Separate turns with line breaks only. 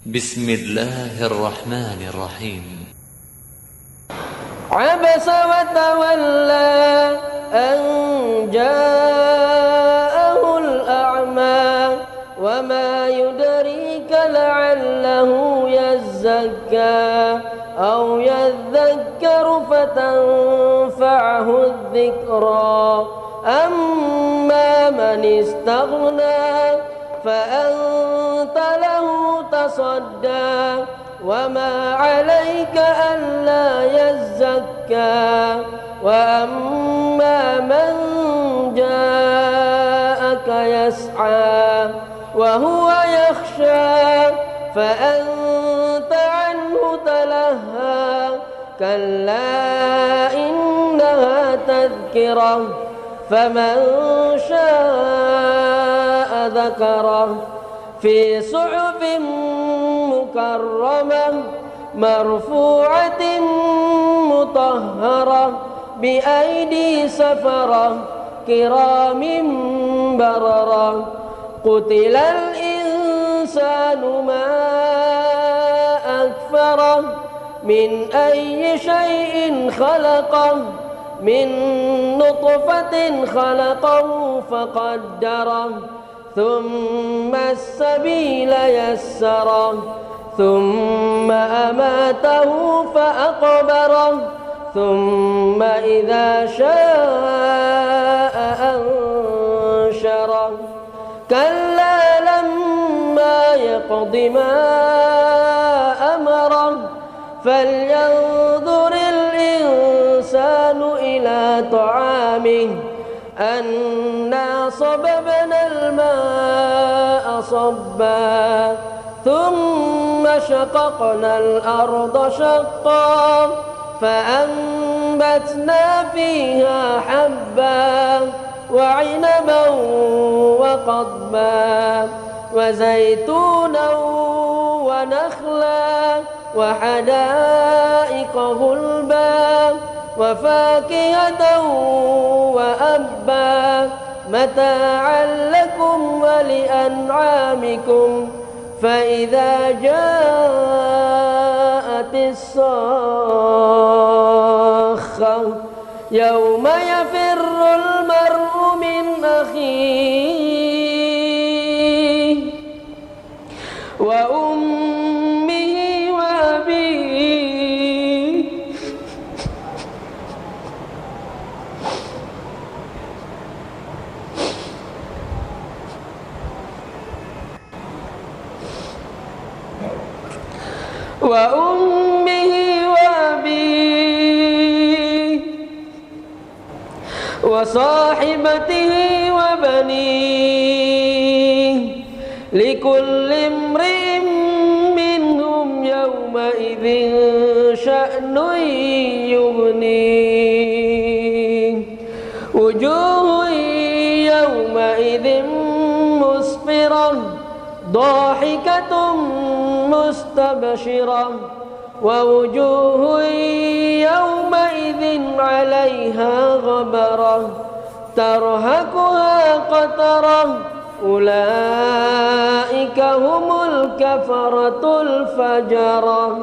بسم الله الرحمن الرحيم.
عبس وتولى أن جاءه الأعمى وما يدريك لعله يزكى أو يذكر فتنفعه الذكرى أما من استغنى فأنت له تصدى وما عليك ألا يزكى وأما من جاءك يسعى وهو يخشى فأنت عنه تلهى كلا إنها تذكرة فمن شاء ذكره في صحف مكرمة مرفوعة مطهرة بأيدي سفرة كرام بررة قتل الإنسان ما أكفره من أي شيء خلقه من نطفة خلقه فقدره ثم السبيل يسره ثم أماته فأقبره ثم إذا شاء أنشره كلا لما يقض ما أمره فلينظر الإنسان إلى طعامه أنا صببنا الماء صبا ثم شققنا الأرض شقا فأنبتنا فيها حبا وعنبا وقضبا وزيتونا ونخلا وحدائق غلبا وفاكهة وأبا متاعا لكم ولأنعامكم فإذا جاءت الصاخة يوم يفر المرء من أخيه وأمه وأبيه وصاحبته وبنيه لكل امرئ منهم يومئذ شأن يغنيه وجوه يومئذ مسفرة ضاحكة مستبشرة ووجوه يومئذ عليها غبرة ترهقها قترة أولئك هم الكفرة الفجرة.